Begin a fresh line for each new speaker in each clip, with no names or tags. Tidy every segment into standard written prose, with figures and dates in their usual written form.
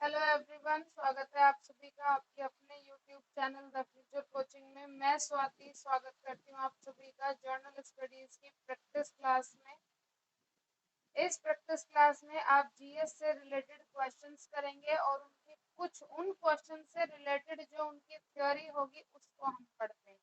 Hello everyone, स्वागत है आप सभी का आपके अपने YouTube channel the future coaching में। मैं स्वाति स्वागत करती हूँ आप सभी का जर्नल स्टडीज की प्रैक्टिस क्लास में। इस प्रैक्टिस क्लास में आप जीएस से रिलेटेड क्वेश्चंस करेंगे और उनके कुछ उन क्वेश्चन से रिलेटेड जो उनकी थ्योरी होगी उसको हम पढ़ते हैं।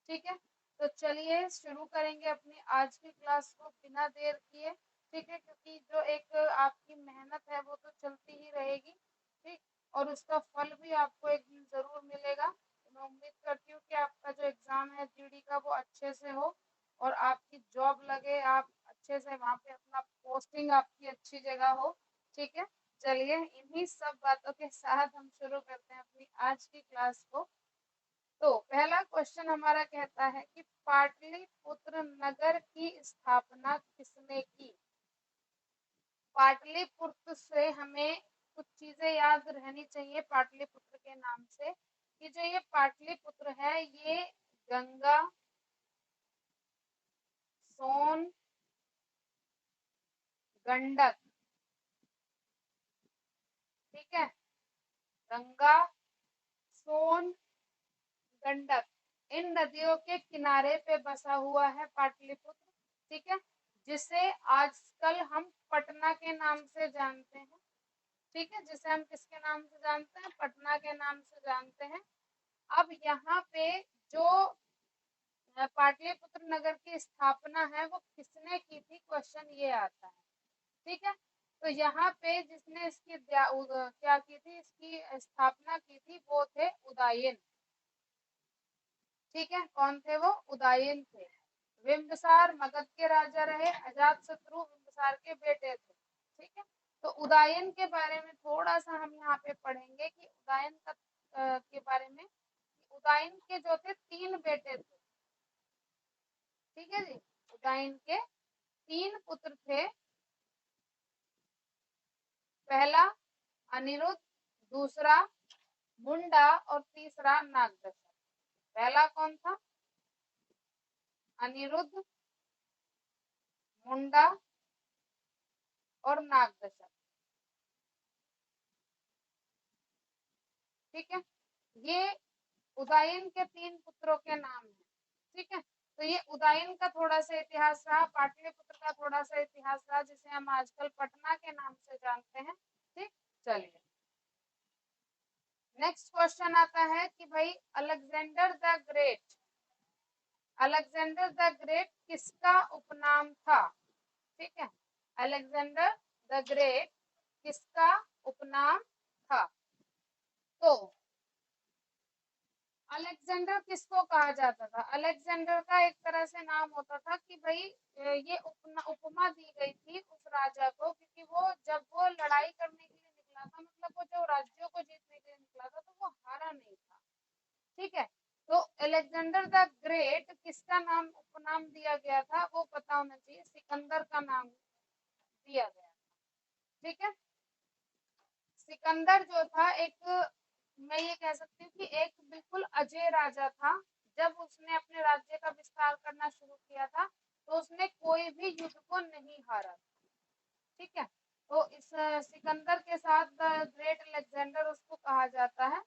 ठीक है, तो चलिए शुरू करेंगे अपनी आज की क्लास को बिना देर किए। ठीक है, क्योंकि जो एक आपकी मेहनत है वो तो चलती ही रहेगी। ठीक, और उसका फल भी आपको एक दिन जरूर मिलेगा। तो मैं उम्मीद करती हूँ कि आपका जो एग्जाम है जीडी का वो अच्छे से हो और आपकी जॉब लगे, आप अच्छे से वहां पे अपना पोस्टिंग आपकी अच्छी जगह हो। ठीक है, चलिए इन्हीं सब बातों के साथ हम शुरू करते हैं अपनी आज की क्लास को। तो पहला क्वेश्चन हमारा कहता है कि पाटलिपुत्र नगर की स्थापना किसने की। पाटलिपुत्र से हमें कुछ चीजें याद रहनी चाहिए पाटलिपुत्र के नाम से, कि जो ये पाटलिपुत्र है ये गंगा, सोन, गंडक, ठीक है, गंगा, सोन, गंडक, इन नदियों के किनारे पे बसा हुआ है पाटलिपुत्र। ठीक है, जिसे आजकल हम पटना के नाम से जानते हैं। ठीक है, जिसे हम किसके नाम से जानते हैं, पटना के नाम से जानते हैं। अब यहाँ पे जो पाटलिपुत्र नगर की स्थापना है वो किसने की थी, क्वेश्चन ये आता है। ठीक है, तो यहाँ पे जिसने इसकी क्या की थी, इसकी स्थापना की थी वो थे उदयन। ठीक है, कौन थे वो, उदयन थे। बिंबिसार मगध के राजा रहे, अजात शत्रु बिंबिसार के बेटे थे। ठीक है, तो उदयन के बारे में थोड़ा सा हम यहाँ पे पढ़ेंगे कि उदयन का के बारे में। उदयन के जो थे 3 बेटे थे। ठीक है जी, उदयन के 3 पुत्र थे। पहला अनिरुद्ध, दूसरा मुंडा और तीसरा नागदशक। पहला कौन था, अनिरुद्ध, मुंडा और नागदशक। ठीक है, ये उदयन के 3 पुत्रों के नाम है। ठीक है, तो ये उदयन का थोड़ा सा इतिहास रहा, पाटलिपुत्र का थोड़ा सा इतिहास रहा, जिसे हम आजकल पटना के नाम से जानते हैं। ठीक, चलिए नेक्स्ट क्वेश्चन आता है कि भाई Alexander the great, Alexander the great किसका उपनाम था। ठीक है, अलेक्जेंडर द ग्रेट किसका उपनाम था। तो अलेक्जेंडर किसको कहा जाता था, अलेक्जेंडर का एक तरह से नाम होता था कि भाई ये उपमा दी गई थी उस राजा को, क्योंकि वो जब वो लड़ाई करने के लिए निकला था, मतलब वो जो राज्यों को जीतने के लिए निकला था, तो वो हारा नहीं था। ठीक है, तो अलेक्जेंडर द ग्रेट किसका नाम उपनाम दिया गया था वो पता होना चाहिए, सिकंदर का नाम दिया गया। ठीक है, सिकंदर जो था एक, मैं ये कह सकती हूँ कि एक बिल्कुल अजय राजा था। जब उसने अपने राज्य का विस्तार करना शुरू किया था तो उसने कोई भी युद्ध को नहीं हारा। ठीक है, तो इस सिकंदर के साथ द ग्रेट अलेक्जेंडर उसको कहा जाता है,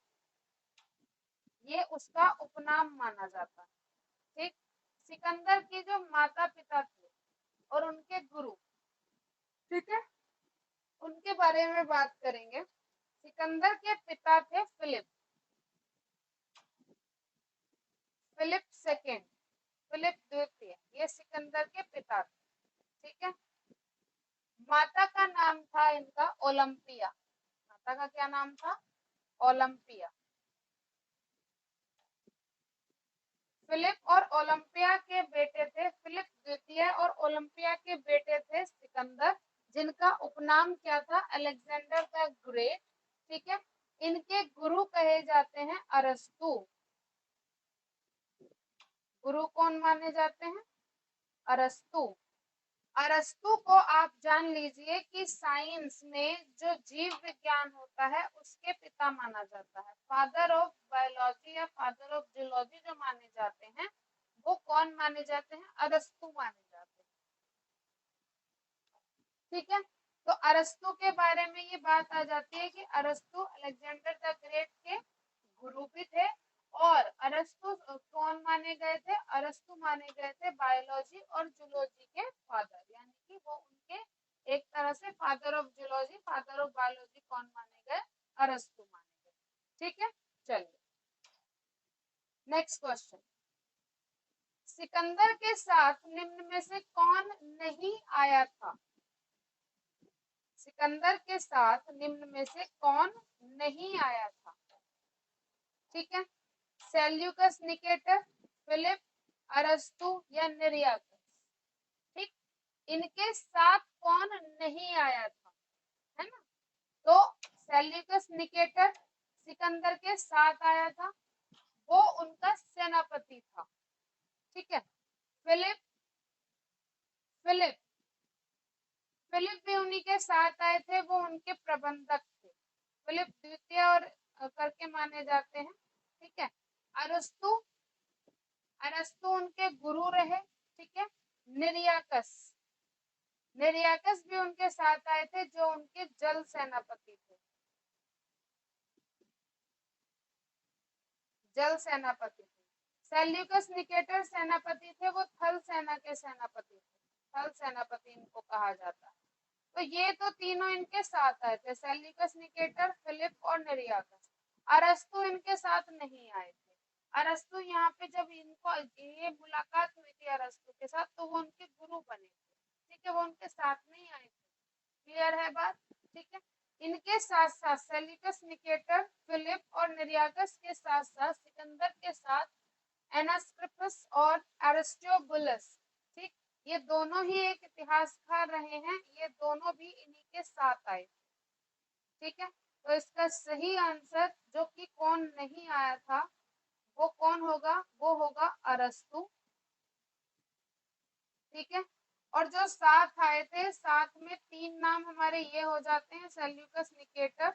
ये उसका उपनाम माना जाता है। ठीक, सिकंदर के जो माता पिता थे और उनके गुरु, ठीक है, उनके बारे में बात करेंगे। सिकंदर के पिता थे फिलिप, फिलिप सेकेंड, फिलिप द्वितीय, ये सिकंदर के पिता थे। ठीक है, माता का नाम था इनका ओलंपिया, माता का क्या नाम था, ओलंपिया। फिलिप और ओलंपिया के बेटे थे, फिलिप द्वितीय और ओलंपिया के बेटे थे सिकंदर, जिनका उपनाम क्या था, अलेक्जेंडर द ग्रेट। ठीक है, इनके गुरु कहे जाते हैं अरस्तु। गुरु कौन माने जाते हैं, अरस्तु। अरस्तु को आप जान लीजिए कि साइंस में जो जीव विज्ञान होता है उसके पिता माना जाता है, फादर ऑफ बायोलॉजी या फादर ऑफ जियोलॉजी जो माने जाते हैं वो कौन माने जाते हैं, अरस्तु माने जाते हैं। ठीक है, तो अरस्तु के बारे में ये बात आ जाती है कि अरस्तु अलेक्जेंडर द ग्रेट के गुरु भी थे, और अरस्तु कौन माने गए थे? अरस्तु माने गए थे बायोलॉजी और जूलॉजी के फादर, यानी कि वो उनके एक तरह से father of zoology, father of biology कौन माने गए? अरस्तु माने गए। ठीक है, चलिए नेक्स्ट क्वेश्चन। सिकंदर के साथ निम्न में से कौन नहीं आया था? सिकंदर के साथ निम्न में से कौन नहीं आया था? ठीक है, सेल्यूकस निकेटर, फिलिप, अरस्तु या निरियाकस। ठीक, इनके साथ कौन नहीं आया था, है ना? तो सेल्यूकस निकेटर सिकंदर के साथ आया था, वो उनका सेनापति था। ठीक है, फिलिप फिलिप फिलिप भी उन्हीं के साथ आए थे, वो उनके प्रबंधक थे। फिलिप द्वितीय और करके माने जाते हैं। ठीक है, अरस्तु अरस्तु उनके गुरु रहे। ठीक है, निरियाकस निरियाकस भी उनके साथ आए थे, जो उनके जल सेनापति थे। जल सेनापति थे। सेल्यूकस निकेटर सेनापति थे, वो थल सेना के सेनापति थे। थल सेनापति इनको कहा जाता है। तो ये तो तीनों इनके साथ आए थे, सेल्यूकस निकेटर, फिलिप और निरियाकस। अरस्तु इनके साथ नहीं आए थे। अरस्तु यहाँ पे जब इनको ये मुलाकात हुई थी अरस्तु के साथ, तो वो उनके गुरु बने थे। ठीक है, वो उनके साथ नहीं आए थे। क्लियर है बात? ठीक है, इनके साथ साथ सेल्यूकस निकेटर, फिलिप और निरियाकस के साथ साथ सिकंदर के साथ एनास्क्रिपस और एरिस्टोबुलस, ठीक, ये दोनों ही एक इतिहासकार रहे हैं। ये दोनों भी इन्हीं के साथ आए। ठीक है, तो इसका सही आंसर जो कि कौन नहीं आया था वो कौन होगा? वो होगा अरस्तु। ठीक है, और जो साथ आए थे, साथ में तीन नाम हमारे ये हो जाते हैं, सेल्यूकस निकेटर,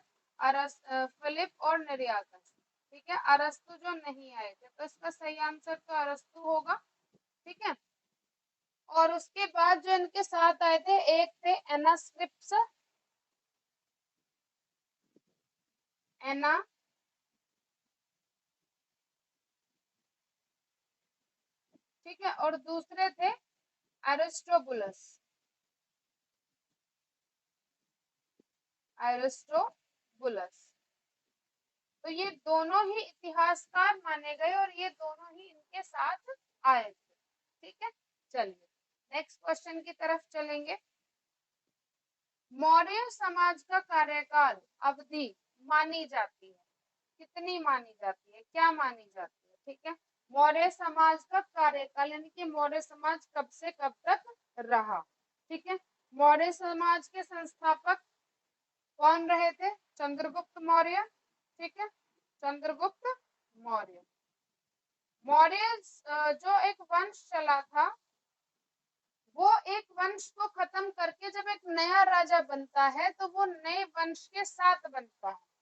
फिलिप और निरियाकस। ठीक है, अरस्तु जो नहीं आए थे, तो इसका सही आंसर तो अरस्तु होगा। ठीक है, और उसके बाद जो इनके साथ आए थे, एक थे एनास्क्रिप्स, एना ठीक है, और दूसरे थे एरिस्टोबुलस। एरिस्टोबुलस, तो ये दोनों ही इतिहासकार माने गए और ये दोनों ही इनके साथ आए थे। ठीक है, चलिए नेक्स्ट क्वेश्चन की तरफ चलेंगे। मौर्य समाज का कार्यकाल अवधि मानी जाती है, कितनी मानी जाती है? क्या मानी जाती है? ठीक है, मौर्य समाज का कार्यकाल, यानी कि मौर्य समाज कब से कब तक रहा। ठीक है, मौर्य समाज के संस्थापक कौन रहे थे? चंद्रगुप्त मौर्य। ठीक है, चंद्रगुप्त मौर्य। मौर्य जो एक वंश चला था, वो एक वंश को खत्म करके जब एक नया राजा बनता है, तो वो नए वंश के साथ बनता है।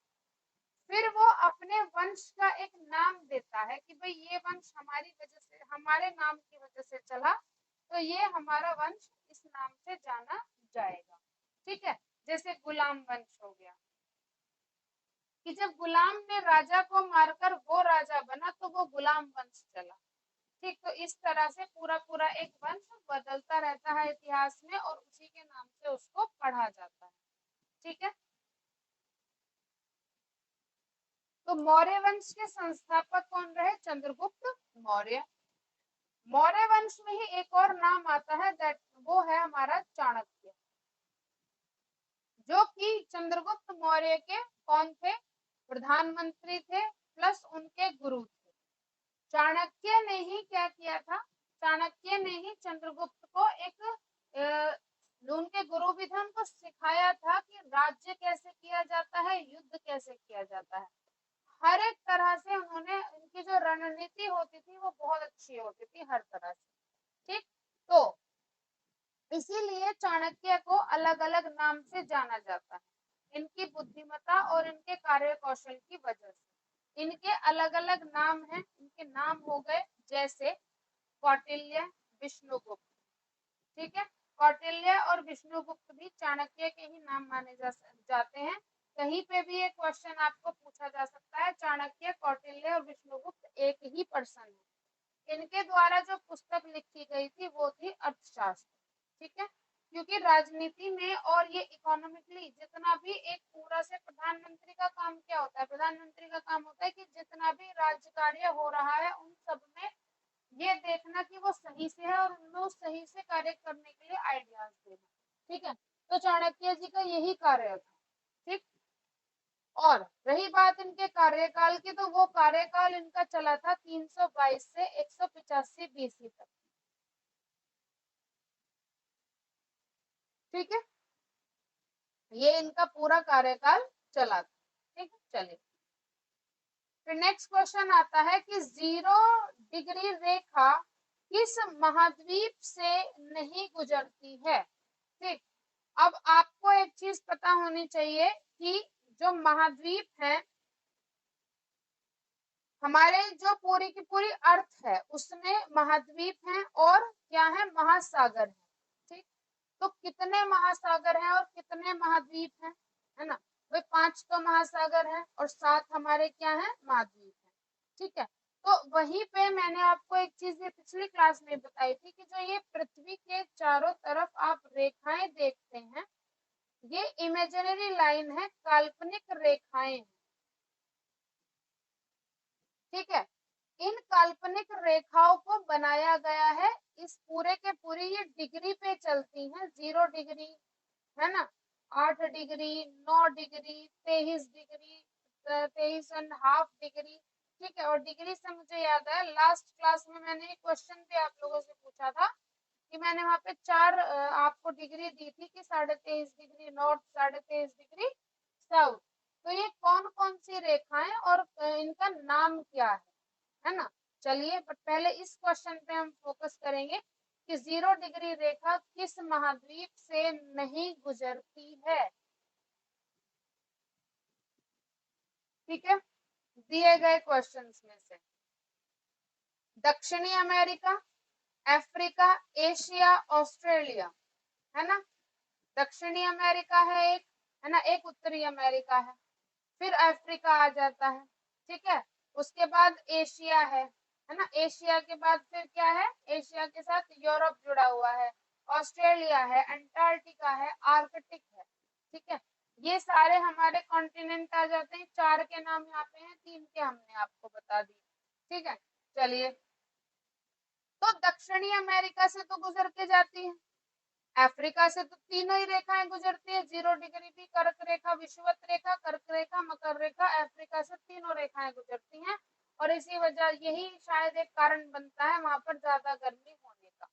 फिर वो अपने वंश का एक नाम देता है कि भाई ये वंश हमारी वजह से, हमारे नाम की वजह से चला, तो ये हमारा वंश इस नाम से जाना जाएगा। ठीक है, जैसे गुलाम वंश हो गया, कि जब गुलाम ने राजा को मारकर वो राजा बना, तो वो गुलाम वंश चला। ठीक, तो इस तरह से पूरा पूरा एक वंश बदलता रहता है इतिहास में, और उसी के नाम से उसको पढ़ा जाता है। ठीक है, तो मौर्य वंश के संस्थापक कौन रहे? चंद्रगुप्त मौर्य। मौर्य वंश में ही एक और नाम आता है, दैट वो है हमारा चाणक्य, जो कि चंद्रगुप्त मौर्य के कौन थे? प्रधानमंत्री थे, प्लस उनके गुरु थे। चाणक्य ने ही क्या किया था? चाणक्य ने ही चंद्रगुप्त को एक उनके गुरु भी थे, उनको सिखाया था कि राज्य कैसे किया जाता है, युद्ध कैसे किया जाता है। हर एक तरह से उन्होंने, उनकी जो रणनीति होती थी वो बहुत अच्छी होती थी हर तरह से। ठीक, तो इसीलिए चाणक्य को अलग अलग नाम से जाना जाता है, इनकी बुद्धिमत्ता और इनके कार्य कौशल की वजह से। इनके अलग अलग नाम हैं, इनके नाम हो गए जैसे कौटिल्य, विष्णुगुप्त। ठीक है, कौटिल्य और विष्णुगुप्त भी चाणक्य के ही नाम माने जाते हैं। कहीं पे भी एक क्वेश्चन आपको पूछा जा सकता है, चाणक्य, कौटिल्य और विष्णुगुप्त एक ही पर्सन है। इनके द्वारा जो पुस्तक लिखी गई थी वो थी अर्थशास्त्र। ठीक है, क्योंकि राजनीति में और ये इकोनॉमिकली जितना भी एक पूरा से प्रधानमंत्री का काम क्या होता है, प्रधानमंत्री का काम होता है कि जितना भी राज्य कार्य हो रहा है उन सब में ये देखना कि वो सही से है और उनमें सही से कार्य करने के लिए आइडियाज देना। ठीक है, तो चाणक्य जी का यही कार्य था। ठीक, और रही बात इनके कार्यकाल की, तो वो कार्यकाल इनका चला था 322 से 185 बीसी तक। ठीक है, ये इनका पूरा कार्यकाल चला था। ठीक है, चलिए फिर नेक्स्ट क्वेश्चन आता है कि 0 डिग्री रेखा किस महाद्वीप से नहीं गुजरती है। ठीक, अब आपको एक चीज पता होनी चाहिए कि जो महाद्वीप है हमारे, जो पूरी की पूरी अर्थ है उसमें महाद्वीप हैं और क्या है, महासागर है। ठीक, तो कितने महासागर हैं और कितने महाद्वीप हैं, है ना, वे 5 तो महासागर हैं और 7 हमारे क्या है, महाद्वीप हैं। ठीक है, तो वहीं पे मैंने आपको एक चीज ये पिछली क्लास में बताई थी कि जो ये पृथ्वी के चारों तरफ आप रेखाएं देखते हैं, ये इमेजिनरी लाइन है, काल्पनिक रेखाएं। ठीक है, इन काल्पनिक रेखाओं को बनाया गया है, इस पूरे के पूरे ये डिग्री पे चलती हैं, 0 डिग्री, है ना, 8 डिग्री, 9 डिग्री, 23 डिग्री, 23.5 डिग्री। ठीक है, और डिग्री से मुझे याद है लास्ट क्लास में मैंने एक क्वेश्चन भी आप लोगों से पूछा था कि मैंने वहां पे 4 आपको डिग्री दी थी कि 23.5 डिग्री नॉर्थ, 23.5 डिग्री साउथ। तो ये कौन कौन सी रेखाएं और इनका नाम क्या है ना। चलिए बट पहले इस क्वेश्चन पे हम फोकस करेंगे कि 0 डिग्री रेखा किस महाद्वीप से नहीं गुजरती है। ठीक है, दिए गए क्वेश्चंस में से दक्षिणी अमेरिका, अफ्रीका, एशिया, ऑस्ट्रेलिया, है ना, दक्षिणी अमेरिका है एक, है ना, एक उत्तरी अमेरिका है, फिर अफ्रीका आ जाता है। ठीक है, उसके बाद एशिया है ना, एशिया के बाद फिर क्या है, एशिया के साथ यूरोप जुड़ा हुआ है, ऑस्ट्रेलिया है, अंटार्कटिका है, आर्कटिक है। ठीक है, ये सारे हमारे कॉन्टिनेंट आ जाते हैं। 4 के नाम यहाँ पे हैं, 3 के हमने आपको बता दिए। ठीक है, चलिए, तो दक्षिणी अमेरिका से तो गुजर के जाती है, अफ्रीका से तो तीनों ही रेखाएं गुजरती है, 0 डिग्री भी, कर्क रेखा, विषुवत रेखा, कर्क रेखा, मकर रेखा, अफ्रीका से तीनों रेखाएं गुजरती हैं। और इसी वजह यही शायद एक कारण बनता है वहां पर ज्यादा गर्मी होने का।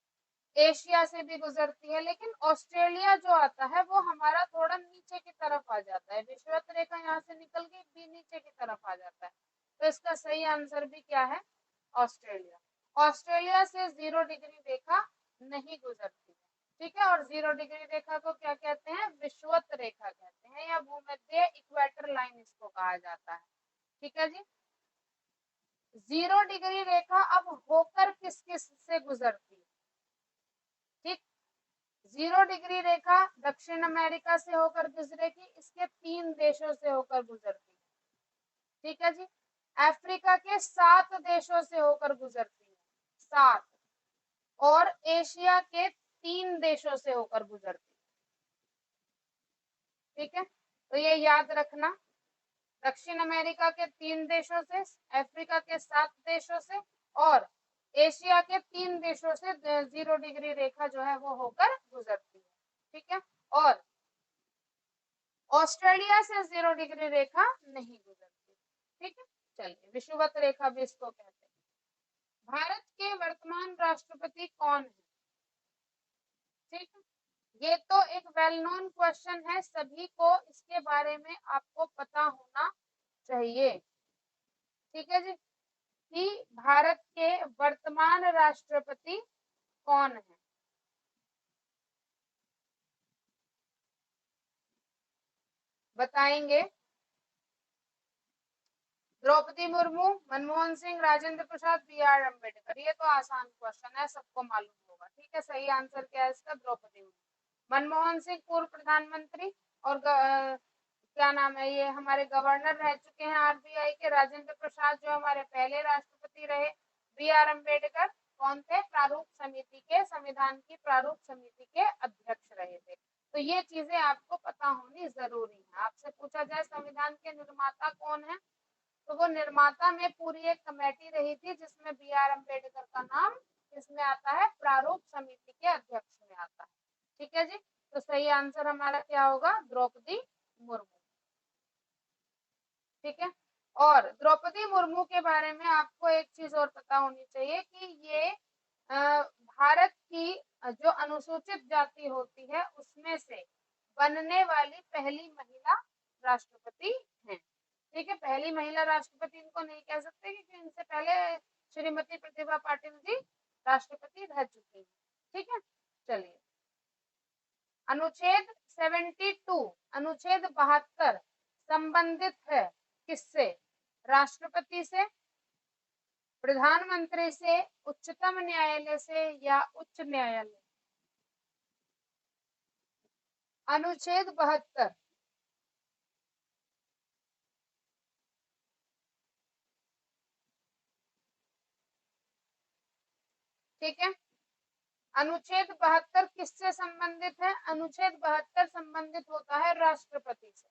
एशिया से भी गुजरती है, लेकिन ऑस्ट्रेलिया जो आता है वो हमारा थोड़ा नीचे की तरफ आ जाता है, विषुवत रेखा यहाँ से निकल के भी नीचे की तरफ आ जाता है। तो इसका सही आंसर भी क्या है, ऑस्ट्रेलिया। ऑस्ट्रेलिया से 0 डिग्री रेखा नहीं गुजरती है। ठीक है, और 0 डिग्री रेखा को क्या कहते हैं, विषुवत रेखा कहते हैं, या भूमध्य इक्वेटर लाइन इसको कहा जाता है। ठीक है जी, 0 डिग्री रेखा अब होकर किस किस से गुजरती है। ठीक, 0 डिग्री रेखा दक्षिण अमेरिका से होकर गुजरेगी, इसके 3 देशों से होकर गुजरती है। ठीक है जी, अफ्रीका के 7 देशों से होकर गुजरती है, 7, और एशिया के 3 देशों से होकर गुजरती है। ठीक है, तो ये याद रखना, दक्षिण अमेरिका के 3 देशों से, अफ्रीका के 7 देशों से, और एशिया के 3 देशों से 0 डिग्री रेखा जो है वो होकर गुजरती है। ठीक है, और ऑस्ट्रेलिया से 0 डिग्री रेखा नहीं गुजरती। ठीक है, चलिए, विषुवत रेखा भी इसको कहते हैं। भारत के वर्तमान राष्ट्रपति कौन है। ठीक है, ये तो एक वेल नोन क्वेश्चन है, सभी को इसके बारे में आपको पता होना चाहिए। ठीक है जी, कि भारत के वर्तमान राष्ट्रपति कौन है। बताएंगे, द्रौपदी मुर्मू, मनमोहन सिंह, राजेंद्र प्रसाद, बी आर अम्बेडकर। ये तो आसान क्वेश्चन है, सबको मालूम होगा। ठीक ठीक है, सही आंसर क्या है इसका? द्रौपदी मुर्मू। मनमोहन सिंह पूर्व प्रधानमंत्री और क्या नाम है, ये हमारे गवर्नर रह चुके हैं आरबीआई के। राजेंद्र प्रसाद जो हमारे पहले राष्ट्रपति रहे। बी आर अम्बेडकर कौन थे? प्रारूप समिति के, संविधान की प्रारूप समिति के अध्यक्ष रहे थे। तो ये चीजें आपको पता होनी जरूरी है। आपसे पूछा जाए संविधान के निर्माता कौन है, तो वो निर्माता में पूरी एक कमेटी रही थी जिसमें बी आर अम्बेडकर का नाम किसमें आता है? प्रारूप समिति के अध्यक्ष में आता है। ठीक है जी, तो सही आंसर हमारा क्या होगा? द्रौपदी मुर्मू। ठीक है, और द्रौपदी मुर्मू के बारे में आपको एक चीज और पता होनी चाहिए कि ये भारत की जो अनुसूचित जाति होती है उसमें से बनने वाली पहली महिला राष्ट्रपति हैं। ठीक है, पहली महिला राष्ट्रपति इनको नहीं कह सकते क्योंकि इनसे पहले श्रीमती प्रतिभा पाटिल जी राष्ट्रपति रह चुकी हैं। ठीक है, चलिए अनुच्छेद 72, अनुच्छेद 72 संबंधित है किससे? राष्ट्रपति से, प्रधानमंत्री से, उच्चतम न्यायालय से या उच्च न्यायालय? अनुच्छेद 72, ठीक है, अनुच्छेद 72 किससे संबंधित है? अनुच्छेद 72 संबंधित होता है राष्ट्रपति से।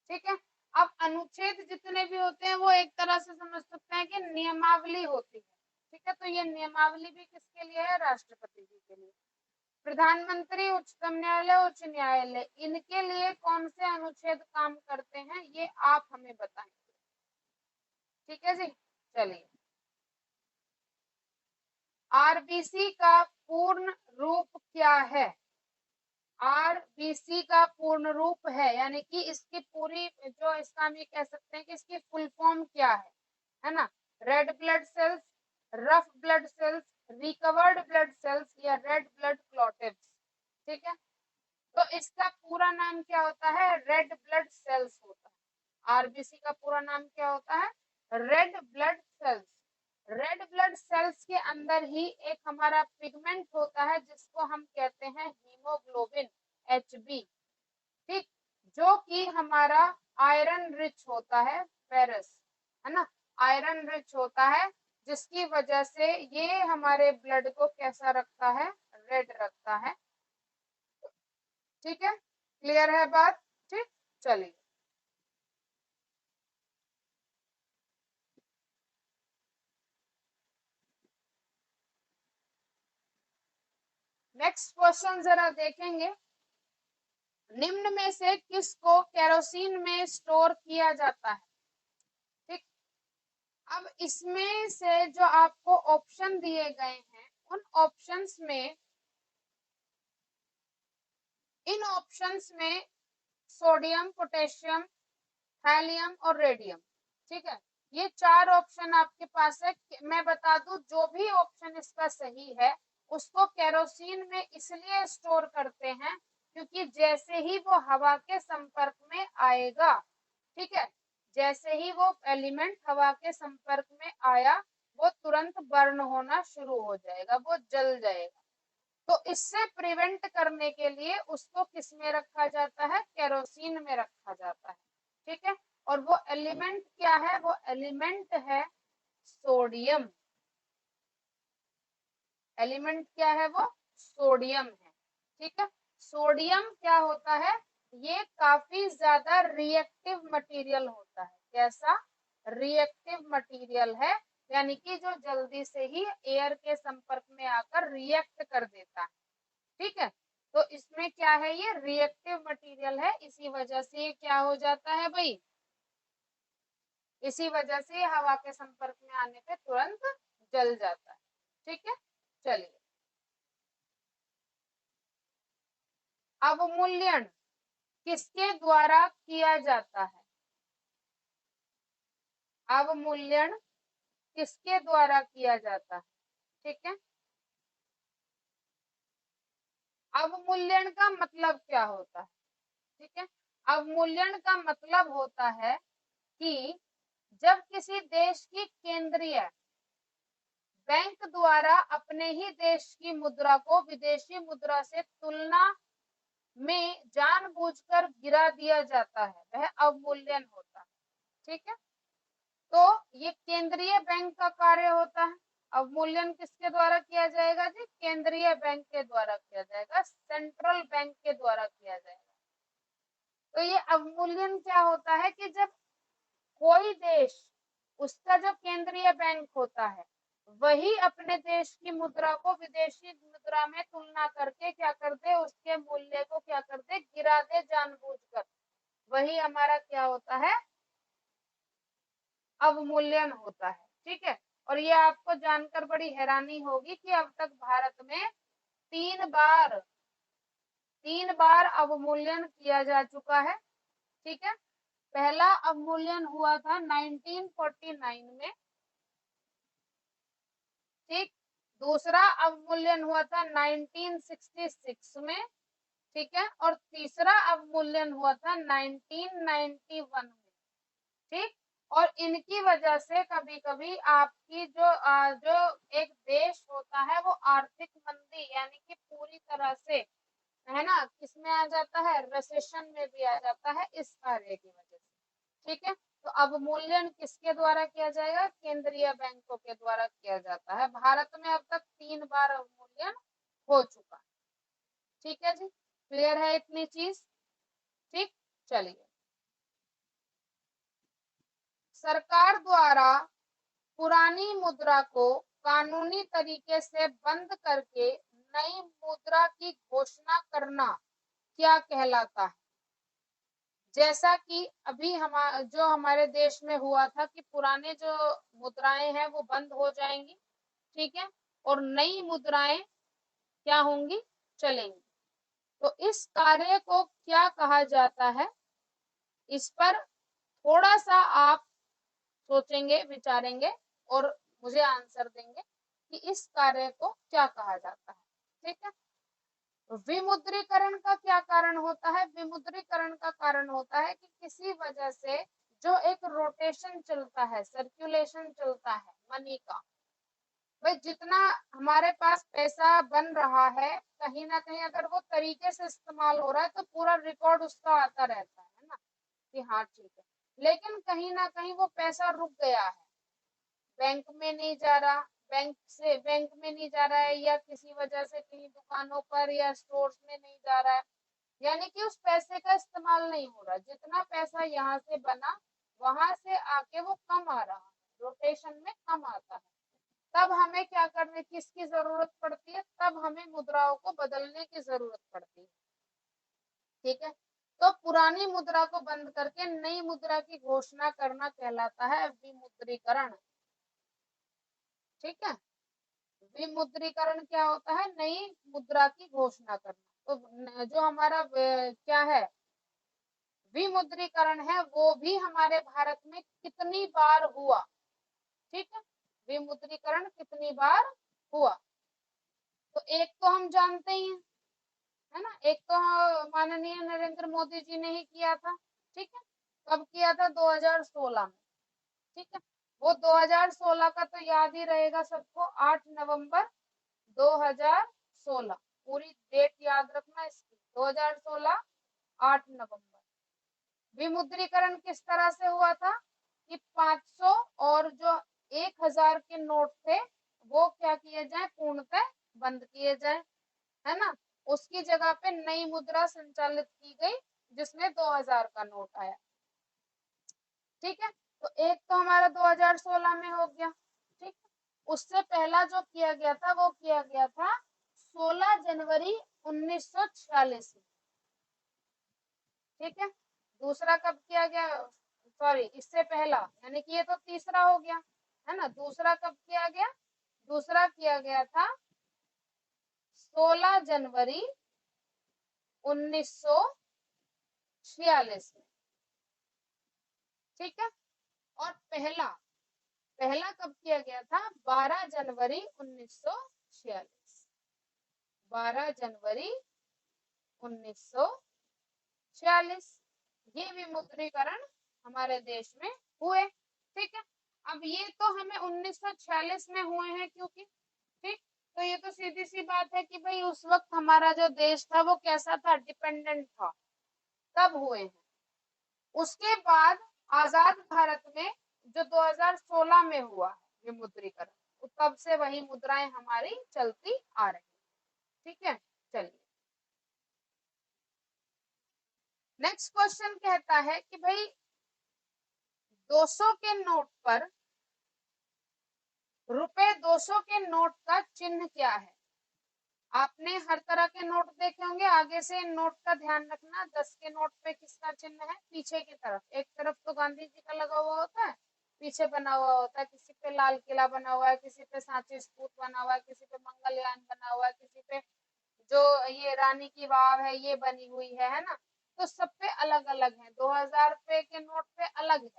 ठीक है, अब अनुच्छेद जितने भी होते हैं वो एक तरह से समझ सकते हैं कि नियमावली होती है। ठीक है, तो ये नियमावली भी किसके लिए है? राष्ट्रपति जी के लिए। प्रधानमंत्री, उच्चतम न्यायालय, उच्च न्यायालय, इनके लिए कौन से अनुच्छेद काम करते हैं ये आप हमें बताएंगे। ठीक है जी, चलिए आरबीसी का पूर्ण रूप क्या है? आरबीसी का पूर्ण रूप है, यानी कि इसकी पूरी जो इसका हम ये कह सकते हैं कि इसकी फुल फॉर्म क्या है ना? Red blood cells, rough blood cells, recovered blood cells या रेड ब्लड क्लॉटेड्स। ठीक है, तो इसका पूरा नाम क्या होता है? रेड ब्लड सेल्स होता है। आरबीसी का पूरा नाम क्या होता है? Red blood cells. Red blood cells के अंदर ही एक हमारा पिगमेंट होता है जिसको हम कहते हैं हीमोग्लोबिन, एचबी। ठीक, जो कि हमारा आयरन रिच होता है, फेरस, है ना? आयरन रिच होता है जिसकी वजह से ये हमारे ब्लड को कैसा रखता है? रेड रखता है। ठीक है, क्लियर है बात? ठीक, चलिए नेक्स्ट क्वेश्चन जरा देखेंगे। निम्न में से किसको केरोसिन में स्टोर किया जाता है? ठीक, अब इसमें से जो आपको ऑप्शन दिए गए हैं उन ऑप्शंस में, इन ऑप्शंस में सोडियम, पोटेशियम, हैलियम और रेडियम। ठीक है, ये चार ऑप्शन आपके पास है। मैं बता दूं जो भी ऑप्शन इसका सही है उसको केरोसिन में इसलिए स्टोर करते हैं क्योंकि जैसे ही वो हवा के संपर्क में आएगा, ठीक है, जैसे ही वो एलिमेंट हवा के संपर्क में आया वो तुरंत बर्न होना शुरू हो जाएगा, वो जल जाएगा। तो इससे प्रिवेंट करने के लिए उसको किस में रखा जाता है? केरोसिन में रखा जाता है। ठीक है, और वो एलिमेंट क्या है? वो एलिमेंट है सोडियम। एलिमेंट क्या है? वो सोडियम है। ठीक है, सोडियम क्या होता है? ये काफी ज्यादा रिएक्टिव मटेरियल होता है। कैसा? रिएक्टिव मटेरियल है, यानी कि जो जल्दी से ही एयर के संपर्क में आकर रिएक्ट कर देता है। ठीक है, तो इसमें क्या है? ये रिएक्टिव मटेरियल है, इसी वजह से ये क्या हो जाता है भाई? इसी वजह से हवा के संपर्क में आने पे तुरंत जल जाता है। ठीक है, चलिए अवमूल्यन किसके द्वारा किया जाता है? अवमूल्यन किसके द्वारा किया जाता है? ठीक है, अवमूल्यन का मतलब क्या होता है? ठीक है, अवमूल्यन का मतलब होता है कि जब किसी देश की केंद्रीय बैंक द्वारा अपने ही देश की मुद्रा को विदेशी मुद्रा से तुलना में जानबूझकर गिरा दिया जाता है, वह अवमूल्यन होता है। ठीक है, तो ये केंद्रीय बैंक का कार्य होता है। अवमूल्यन किसके द्वारा किया जाएगा जी? केंद्रीय बैंक के द्वारा किया जाएगा, सेंट्रल बैंक के द्वारा किया जाएगा। तो ये अवमूल्यन क्या होता है कि जब कोई देश, उसका जो केंद्रीय बैंक होता है, वही अपने देश की मुद्रा को विदेशी मुद्रा में तुलना करके क्या कर दे, उसके मूल्य को क्या कर दे, गिरा दे जानबूझकर, वही हमारा क्या होता है, अवमूल्यन होता है। ठीक है, और ये आपको जानकर बड़ी हैरानी होगी कि अब तक भारत में तीन बार अवमूल्यन किया जा चुका है। ठीक है, पहला अवमूल्यन हुआ था 1949 में। ठीक, दूसरा अवमूल्यन हुआ था 1966 में। ठीक है, और तीसरा अवमूल्यन हुआ था 1991 में। ठीक, और इनकी वजह से कभी कभी आपकी जो एक देश होता है वो आर्थिक मंदी यानी कि पूरी तरह से, है ना, किसमें आ जाता है, रिसेशन में भी आ जाता है इस कार्य की वजह से। ठीक है, तो अवमूल्यन किसके द्वारा किया जाएगा? केंद्रीय बैंकों के द्वारा किया जाता है। भारत में अब तक 3 बार अवमूल्यन हो चुका है। ठीक है जी, क्लियर है इतनी चीज? ठीक, चलिए। सरकार द्वारा पुरानी मुद्रा को कानूनी तरीके से बंद करके नई मुद्रा की घोषणा करना क्या कहलाता है? जैसा कि अभी जो हमारे देश में हुआ था कि पुराने जो मुद्राएं हैं वो बंद हो जाएंगी। ठीक है, और नई मुद्राएं क्या होंगी, चलेंगी। तो इस कार्य को क्या कहा जाता है? इस पर थोड़ा सा आप सोचेंगे, विचारेंगे और मुझे आंसर देंगे कि इस कार्य को क्या कहा जाता है। ठीक है, विमुद्रीकरण का क्या कारण होता है? विमुद्रीकरण का कारण होता है कि किसी वजह से जो एक रोटेशन चलता है, सर्कुलेशन चलता है मनी का, भाई जितना हमारे पास पैसा बन रहा है, कहीं ना कहीं अगर वो तरीके से इस्तेमाल हो रहा है तो पूरा रिकॉर्ड उसका आता रहता है ना, कि हाँ ठीक है। लेकिन कहीं ना कहीं वो पैसा रुक गया है, बैंक में नहीं जा रहा, बैंक में नहीं जा रहा है, या किसी वजह से कहीं दुकानों पर या स्टोर्स में नहीं जा रहा है, यानी कि उस पैसे का इस्तेमाल नहीं हो रहा। जितना पैसा यहाँ से बना वहां से आके वो कम आ रहा है, रोटेशन में कम आता है। तब हमें क्या करने किसकी जरूरत पड़ती है? तब हमें मुद्राओं को बदलने की जरूरत पड़ती है। ठीक है, तो पुरानी मुद्रा को बंद करके नई मुद्रा की घोषणा करना कहलाता है विमुद्रीकरण। ठीक है, विमुद्रीकरण क्या होता है? नई मुद्रा की घोषणा करना। तो जो हमारा क्या है, विमुद्रीकरण है, वो भी हमारे भारत में कितनी बार हुआ? ठीक है, विमुद्रीकरण कितनी बार हुआ? तो एक तो हम जानते ही हैं, है ना, एक तो माननीय नरेंद्र मोदी जी ने ही किया था। ठीक है, कब किया था? 2016 में। ठीक है, वो 2016 का तो याद ही रहेगा सबको, 8 नवंबर 2016, पूरी डेट याद रखना इसकी, 2016 8 नवंबर। विमुद्रीकरण किस तरह से हुआ था कि 500 और जो 1000 के नोट थे वो क्या किए जाए, पूर्णतः बंद किए जाए, है ना। उसकी जगह पे नई मुद्रा संचालित की गई जिसमें 2000 का नोट आया। ठीक है, तो एक तो हमारा 2016 में हो गया। ठीक, उससे पहला जो किया गया था वो किया गया था 16 जनवरी 1946 में। ठीक है, दूसरा कब किया गया, सॉरी इससे पहला, यानी कि ये तो तीसरा हो गया, है ना। दूसरा कब किया गया? दूसरा किया गया था 16 जनवरी 1946 में। ठीक है, और पहला पहला कब किया गया था? 12 जनवरी 1946, 12 जनवरी 1946 ये विमुद्रीकरण हमारे देश में हुए। ठीक है, अब ये तो हमें 1946 में हुए हैं, क्योंकि ठीक, तो ये तो सीधी सी बात है कि भाई उस वक्त हमारा जो देश था वो कैसा था, डिपेंडेंट था, तब हुए हैं। उसके बाद आजाद भारत में जो 2016 में हुआ है विमुद्रीकरण, तो तब से वही मुद्राएं हमारी चलती आ रही। ठीक है, चलिए नेक्स्ट क्वेश्चन कहता है कि भाई 200 के नोट पर, रुपए 200 के नोट का चिन्ह क्या है? आपने हर तरह के नोट देखे होंगे, आगे से नोट का ध्यान रखना। 10 के नोट पे किसका चिन्ह है? पीछे की तरफ, एक तरफ तो गांधी जी का लगा हुआ होता है, पीछे बना हुआ होता है, किसी पे लाल किला बना हुआ है, किसी पे सांची स्तूप बना हुआ है, किसी पे मंगलयान बना हुआ है, किसी पे जो ये रानी की वाव है ये बनी हुई है ना। तो सब पे अलग अलग है। 2000 रुपए के नोट पे अलग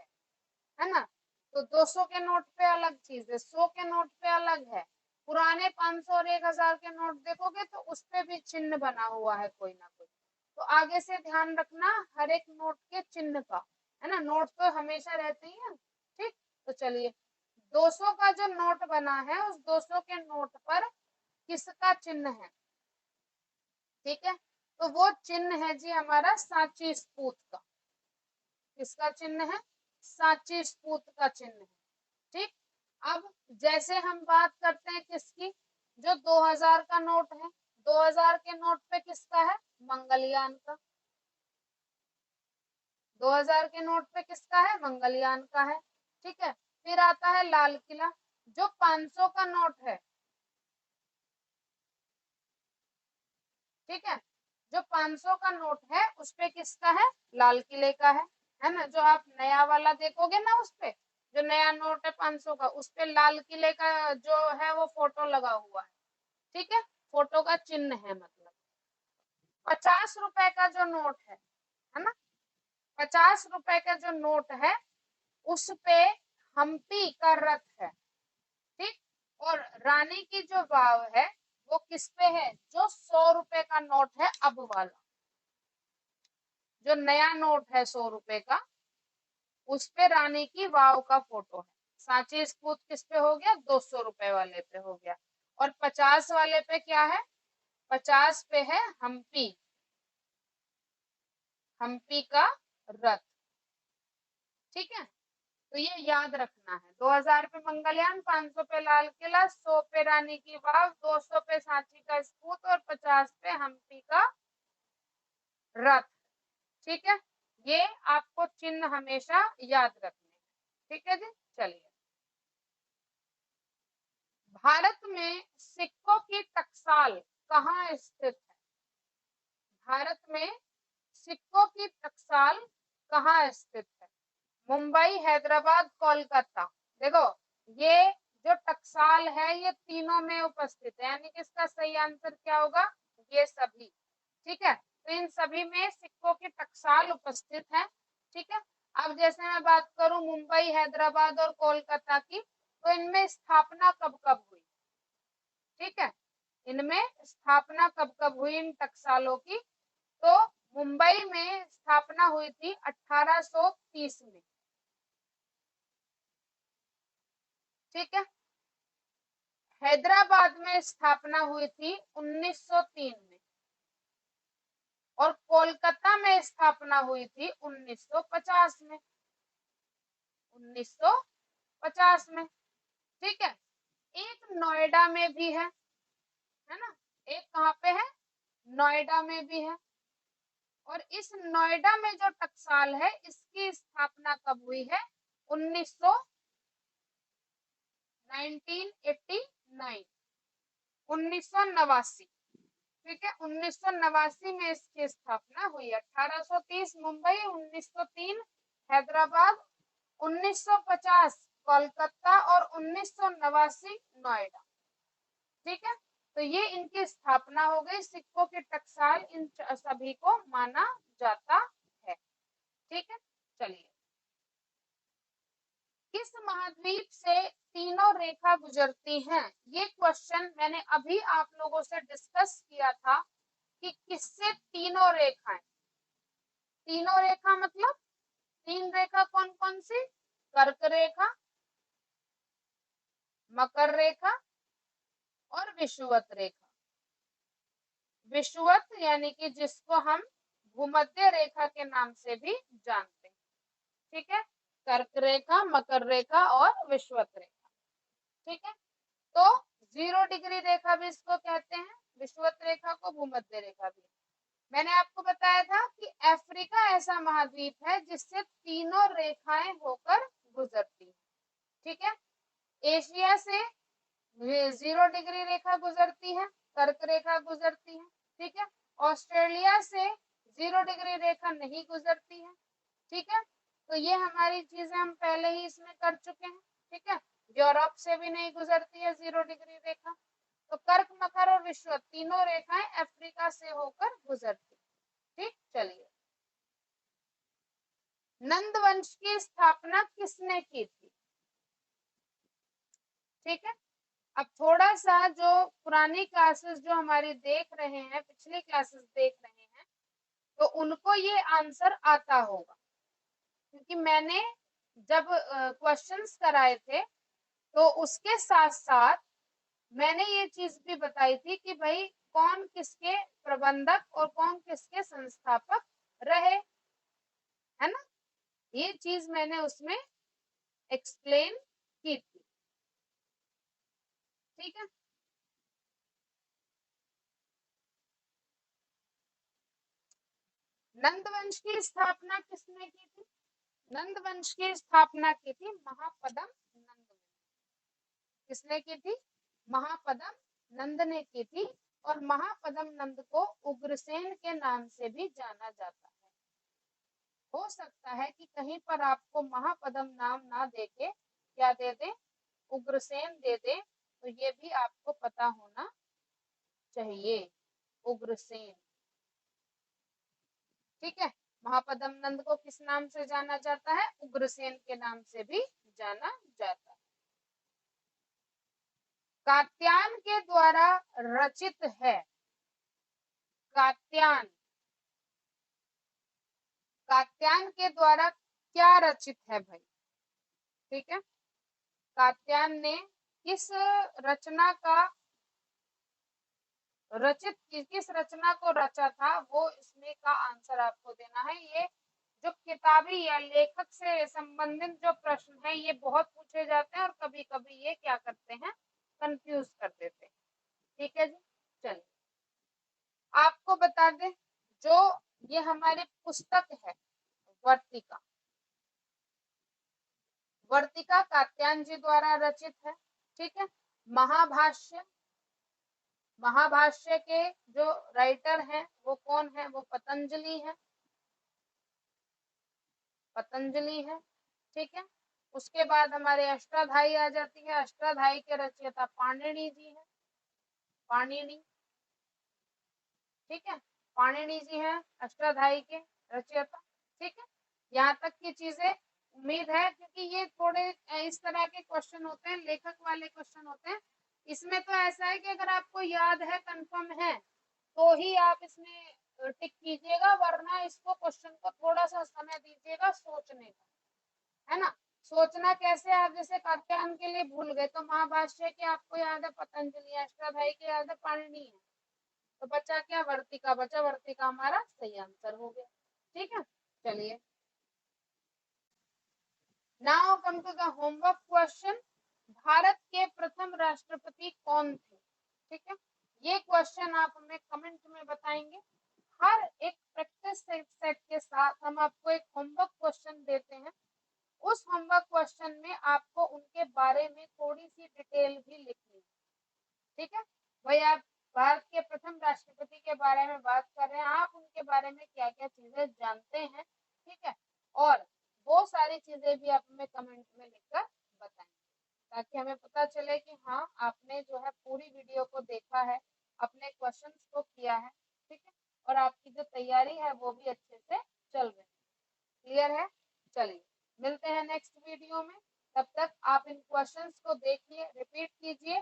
है ना। तो 200 के नोट पे अलग चीज है, 100 के नोट पे अलग है। पुराने 500 और 1000 के नोट देखोगे तो उस पे भी चिन्ह बना हुआ है कोई ना कोई। तो आगे से ध्यान रखना हर एक नोट के चिन्ह का, है ना। नोट तो हमेशा रहते ही है। ठीक, तो चलिए 200 का जो नोट बना है उस 200 के नोट पर किसका चिन्ह है? ठीक है, तो वो चिन्ह है जी हमारा सांची स्तूप का। किसका चिन्ह है? सांची स्तूप का चिन्ह है। ठीक, अब जैसे हम बात करते हैं किसकी, जो 2000 का नोट है, 2000 के नोट पे किसका है? मंगलयान का। 2000 के नोट पे किसका है? मंगलयान का है। ठीक है, फिर आता है लाल किला। जो 500 का नोट है, ठीक है, जो 500 का नोट है उस पे किसका है? लाल किले का है ना। जो आप नया वाला देखोगे ना, उस पे जो नया नोट है 500 का, उस पे लाल किले का जो है वो फोटो लगा हुआ है। ठीक है, फोटो का चिन्ह है मतलब। 50 रुपए का जो नोट है ना, 50 रुपए का जो नोट है उस पे हम्पी का रथ है। ठीक, और रानी की जो वाव है वो किस पे है? जो 100 रुपए का नोट है अब वाला, जो नया नोट है 100 रुपए का, उस पे रानी की वाव का फोटो है। सांची स्तूप किस पे हो गया? 200 रुपए वाले पे हो गया। और 50 वाले पे क्या है? 50 पे है हम्पी, हम्पी का रथ। ठीक है, तो ये याद रखना है। 2000 पे मंगलयान, 500 पे लाल किला, 100 पे रानी की वाव, 200 पे सांची का स्तूप और 50 पे हम्पी का रथ। ठीक है, ये आपको चिन्ह हमेशा याद रखने हैं। ठीक है जी, चलिए भारत में सिक्कों की टकसाल कहाँ स्थित है? भारत में सिक्कों की टकसाल कहाँ स्थित है? मुंबई, हैदराबाद, कोलकाता। देखो ये जो टकसाल है ये तीनों में उपस्थित है, यानी कि इसका सही आंसर क्या होगा? ये सभी। ठीक है, तो इन सभी में सिक्कों की टकसाल उपस्थित है। ठीक है, अब जैसे मैं बात करूं मुंबई, हैदराबाद और कोलकाता की, तो इनमें स्थापना कब कब हुई? ठीक है, इनमें स्थापना कब कब हुई इन टकसालों की? तो मुंबई में स्थापना हुई थी 1830 में। ठीक है, हैदराबाद में स्थापना हुई थी 1903 में, और कोलकाता में स्थापना हुई थी 1950 में। 1950 में। ठीक है, एक नोएडा में भी है ना। एक कहाँ पे है? नोएडा में भी है। और इस नोएडा में जो टकसाल है इसकी स्थापना कब हुई है? 1900 1989, 1989। ठीक है, 1989 में इसकी स्थापना हुई। 1830 मुंबई, 1903 हैदराबाद, 1950 कोलकाता और 1989 नोएडा। ठीक है, तो ये इनकी स्थापना हो गई। सिक्कों की टकसाल इन सभी को माना जाता है। ठीक है, चलिए किस महाद्वीप से तीनों रेखा गुजरती हैं? ये क्वेश्चन मैंने अभी आप लोगों से डिस्कस किया था कि किससे तीनों रेखाएं। तीनों रेखा मतलब तीन रेखा कौन कौन सी? कर्क रेखा, मकर रेखा और विषुवत रेखा। विषुवत यानी कि जिसको हम भूमध्य रेखा के नाम से भी जानते हैं, ठीक है। कर्क रेखा, मकर रेखा और विषुवत रेखा, ठीक है। तो 0 डिग्री रेखा भी इसको कहते हैं, विषुवत रेखा को भूमध्य रेखा भी। मैंने आपको बताया था कि अफ्रीका ऐसा महाद्वीप है जिससे तीनों रेखाएं होकर गुजरती है, ठीक है। एशिया से 0 डिग्री रेखा गुजरती है, कर्क रेखा गुजरती है, ठीक है। ऑस्ट्रेलिया से 0 डिग्री रेखा नहीं गुजरती है, ठीक है। तो ये हमारी चीजें हम पहले ही इसमें कर चुके हैं, ठीक है। यूरोप से भी नहीं गुजरती है 0 डिग्री रेखा। तो कर्क, मकर और विषुवत तीनों रेखाएं अफ्रीका से होकर गुजरती, ठीक। चलिए, नंद वंश की स्थापना किसने की थी, ठीक है। अब थोड़ा सा जो पुरानी क्लासेस जो हमारी देख रहे हैं, पिछली क्लासेस देख रहे हैं, तो उनको ये आंसर आता होगा, क्योंकि मैंने जब क्वेश्चंस कराए थे तो उसके साथ साथ मैंने ये चीज भी बताई थी कि भाई कौन किसके प्रबंधक और कौन किसके संस्थापक रहे, है ना। ये चीज मैंने उसमें एक्सप्लेन की थी, ठीक है। नंद वंश की स्थापना किसने की थी, नंद वंश की स्थापना की थी महापदम नंद ने। किसने की थी, महापदम नंद ने की थी। और महापदम नंद को उग्रसेन के नाम से भी जाना जाता है। हो सकता है कि कहीं पर आपको महापदम नाम ना देके क्या दे दे, उग्रसेन दे दे, तो ये भी आपको पता होना चाहिए, उग्रसेन, ठीक है। महापदम नंद को किस नाम से जाना जाता है, उग्रसेन के नाम से भी जाना जाता है। कात्यायन के द्वारा रचित है, कात्यायन, कात्यायन के द्वारा क्या रचित है भाई, ठीक है। कात्यायन ने किस रचना का रचित, किस रचना को रचा था, वो इसमें का आंसर आपको देना है। ये जो किताबी या लेखक से संबंधित जो प्रश्न है ये बहुत पूछे जाते हैं और कभी कभी ये क्या करते हैं, कंफ्यूज कर देते हैं, ठीक है जी। चलिए, आपको बता दें, जो ये हमारी पुस्तक है वर्तिका, वर्तिका कात्यायन जी द्वारा रचित है, ठीक है। महाभाष्य, महाभाष्य के जो राइटर हैं वो कौन है, वो पतंजलि है, पतंजलि है, ठीक है। उसके बाद हमारे अष्टाध्यायी आ जाती है, अष्टाध्यायी के रचयिता पाणिनि जी है, पाणिनि, ठीक है। पाणिनि जी हैं अष्टाध्यायी के रचयिता, ठीक है। यहाँ तक की चीजें उम्मीद है, क्योंकि ये थोड़े इस तरह के क्वेश्चन होते हैं, लेखक वाले क्वेश्चन होते हैं। इसमें तो ऐसा है कि अगर आपको याद है, कंफर्म है, तो ही आप इसमें टिक कीजिएगा, वरना इसको क्वेश्चन को थोड़ा सा समय दीजिएगा सोचने का, है ना। सोचना कैसे, आप जैसे कात्यायन के लिए भूल गए तो महाभाष्य के आपको याद है पतंजलि, अष्टाध्यायी के याद है पाणिनि है, तो बचा क्या, वर्तिका बचा, वर्तिका हमारा सही आंसर हो गया, ठीक है। चलिए, now come to the homework question. Bharat के प्रथम राष्ट्रपति कौन थे, ठीक है। ये क्वेश्चन आप हमें कमेंट में बताएंगे। हर एक प्रैक्टिस सेट के साथ हम आपको एक होमवर्क क्वेश्चन देते हैं। उस होमवर्क क्वेश्चन में आपको उनके बारे में थोड़ी सी डिटेल भी लिखनी है, ठीक है। भाई आप भारत के प्रथम राष्ट्रपति के बारे में बात कर रहे हैं, आप उनके बारे में क्या क्या चीजें जानते हैं, ठीक है। और वो सारी चीजें भी आप हमें कमेंट में लिखकर बताएं, ताकि हमें पता चले कि हाँ आपने जो है पूरी वीडियो को देखा है, अपने क्वेश्चंस को किया है, ठीक है। और आपकी जो तैयारी है वो भी अच्छे से चल रही है, क्लियर है। चलिए, मिलते हैं नेक्स्ट वीडियो में, तब तक आप इन क्वेश्चंस को देखिए, रिपीट कीजिए